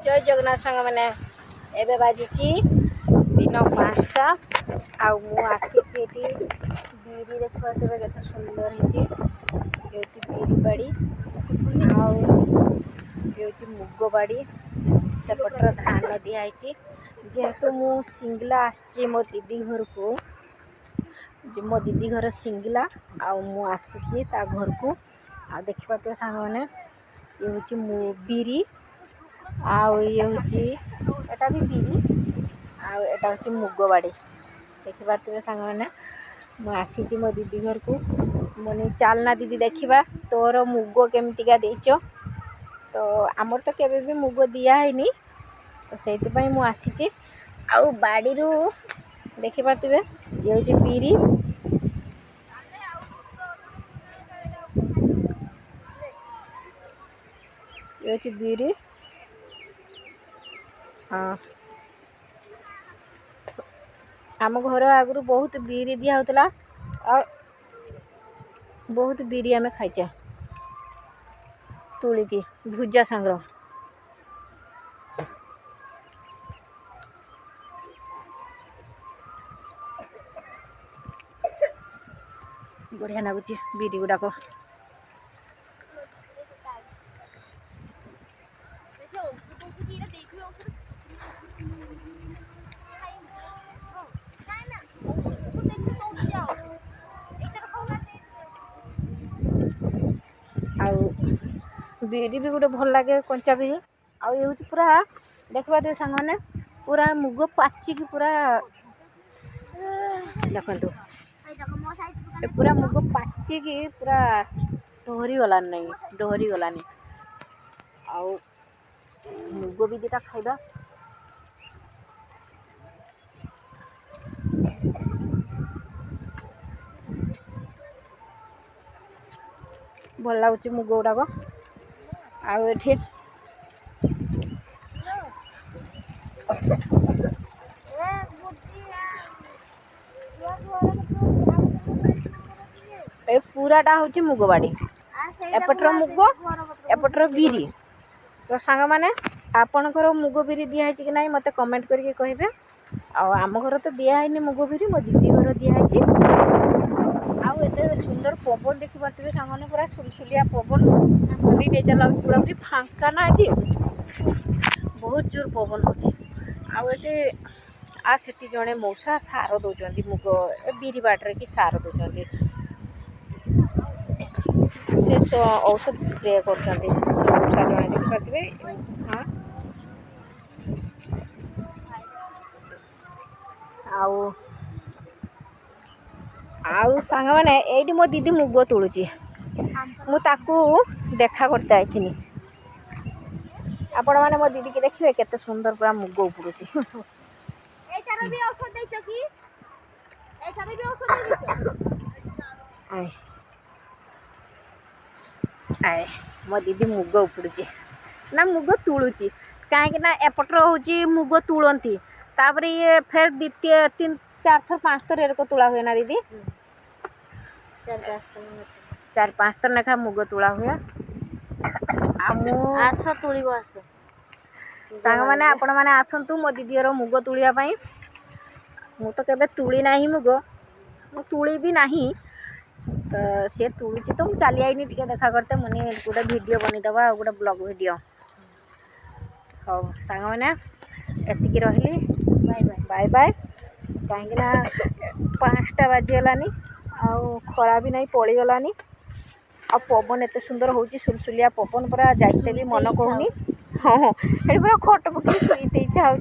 जय जगन्नाथ सांग मैंने एबे बाजी दिन 5टा आउ मु आसी बीरी देखा के सुंदर है बीरी बाड़ी मुग बाड़ी सेपटर धान दिखाई जेहेतु मु सिंगला आसी मो दीदी घर को मो दीदी घर सिंगला आउ आसी घर को आ देखिए सांग मैंने ये हूँ बीरी आउ ये एटा भी बीरी आटा हूँ मुग बाड़ी देखिपे सांग मैंने मुझी मो दीदी घर को मुझे चलना दीदी देखा तोर मुग केमतिका देच तो आमर तो केबे भी मुग दियानी तो से मुझी आउ बाड़ी देखिपे ये हूँ बीरी ये हूँ बीरी हाँ आम घर आगु बहुत बीरी दिया होता और बहुत बीरी आम खाइचे तुलिकी भुजा सांग्र बढ़िया लगुच बीरी गुड़ाक बीरी भी गोटे भल लगे कंचा बीरी आउ ये पूरा देखा दे सांग मैंने पूरा मुग पाचिकी पूरा देखु पूरा मुग पाचिकी पूरा डहरी गलानी नहीं डहरी गलानी आउ मुग भी दीटा खाइबा भल लगुच मुग गुड़ाक आउ पूराटा हूँ मुग बाड़ी एपटर मुग एपटर बीरी तो सांग मैंने आपणकर मुग बीरी दिखाई कि ना मत कमेंट करके कहे आम घर तो दिखाई मुग बीरी मो दीदी घर दिखाई आउ एते सुंदर पवन देखी पारे सांग मैंने पूरा सुलसुलिया पवन बुली नहीं चला पूरा पूरी फांका ना ये बहुत जोर पवन हो आठी जड़े मौसा सार दौरान मुग बीरी बाटरे कि सार दौरान से औषध स्प्रे कर देखिए हाँ आउ सांग मैंने ये मो दीदी मुग तुलुची मुझे देखा करते आई आपण मैंने मो दीदी की देखिए केते सुंदर पूरा मुग उपड़ुची आए मो दीदी मुग उपड़ुची ना मुग तुलुची कहीं एपटर हूँ मुग तुलती तापर ये फिर द्वितीय 3 4 थर 5 थर एरक तुला हुए ना दीदी 4 5 थर लेखा मुग तुला हुए आस तुल आस सांग मैंने आपण मैंने आसतु मो दीदी मुग तुलिया मु तो केबे तुली ना मुग मु तुली भी नहीं तो सी तुलुची तो मुझे चली आईनी टे देखा करते मुझे गोटे वीडियो बनईदबा गोटे ब्लॉग वीडियो हाँ सांग मैंने एतिकी रही बाय बाय कहीं 5टा बाजीगलानी आउ खरा भी नहीं पड़गलानी आ पवन एत सुंदर हो सुलसुलिया पवन पूरा जाइते भी मन कहूनी हाँ ये पूरा खट पकड़ी शुईते इच्छा हो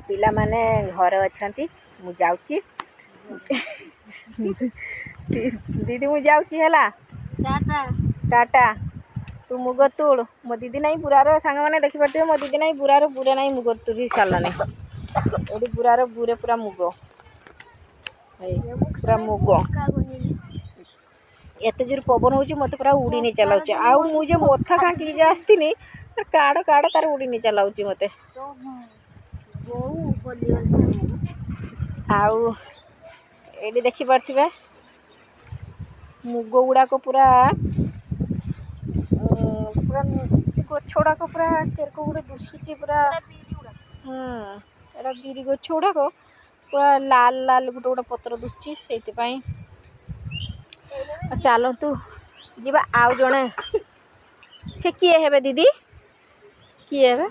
पिला माने घर अच्छा मु जाऊँगी दीदी मु जाऊँगी है टाटा तू मुग तुल मो दीदी नहीं बुरार सांग मैंने देखिपे मो दीदी नहीं बुरार बुरे नहीं मुग तुरी सारानी ये बुरार बुरे पूरा मुग पूरा मुग एत जोर पवन हो मत पूरा उड़ी नहीं चलाऊँ आउ मुझे मथा कांकी आसती काड़ काड़ तार उड़ी नहीं चलाऊँ मत आउ ये देखिपे मुग गुड़ाक पूरा पूरा ଗଛ ଗୁଡ଼ାକ ପୁରା କେରକ ଗୁଡ଼େ ଦୁଶୁଛି ପୁରା। ଏଟା ବିରି ଗଛ ଗୁଡ଼ାକ ପୁରା ଲାଲ ଲାଲ ଗୋଟେ ଗୋଟେ ପତ୍ର ଦୁଶୁଛି ସେଇଥିପାଇଁ। ଚାଲନ୍ତୁ ଯିବା। ଆଉ ଜଣେ ସେ କିଏ ହେବେ ଦିଦି? କିଏ ହେବେ?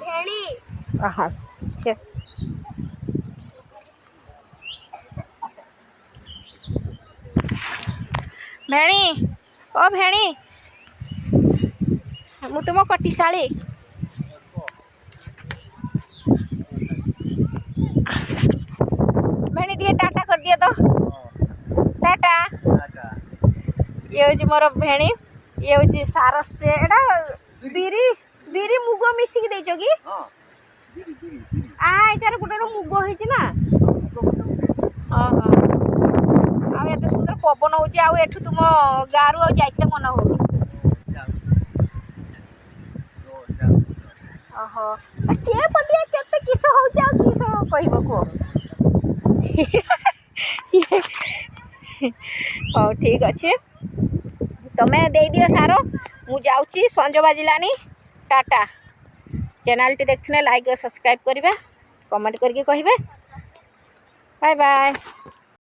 ଆହା ସେ ଭେଣୀ, ଓ ଭେଣୀ, ମୁଁ ତୁମ କଟିଶାଳୀ। ଭେଣୀ ଟିକେ ଟାଟା କରିଦିଅ ତ। ଟାଟା। ଇଏ ହେଉଛି ମୋର ଭେଣୀ। ଇଏ ହେଉଛି ସାର ସ୍ପ୍ରେ। ଏଇଟା ବିରି ବିରି ମୁଗ ମିଶିକି ଦେଇଛ କି? ଏଇଟାରେ ଗୋଟେ ଗୋଟେ ମୁଗ ହେଇଛି ନା। ଓହୋ। ଆଉ ଏତେ ସୁନ୍ଦର ପବନ ହଉଛି। ଆଉ ଏଠୁ ତୁମ ଗାଁରୁ ଆଉ ଯାଇତେ ମନ ହଉନି। ଓହୋ। କିଏ ପଟିଆ କେତେ କିସ ହଉଛି ଆଉ କିସ କହିବ କୁହ। ହଉ ଠିକ୍ ଅଛି, ତମେ ଦେଇଦିଅ ସାର। ମୁଁ ଯାଉଛି, ସଞ୍ଜ ବାଜିଲାନି। ଟାଟା। ଚ୍ୟାନେଲଟି ଦେଖିଲେ ଲାଇକ୍ ଓ ସବସ୍କ୍ରାଇବ୍ କରିବେ, କମେଣ୍ଟ କରିକି କହିବେ। Bye bye.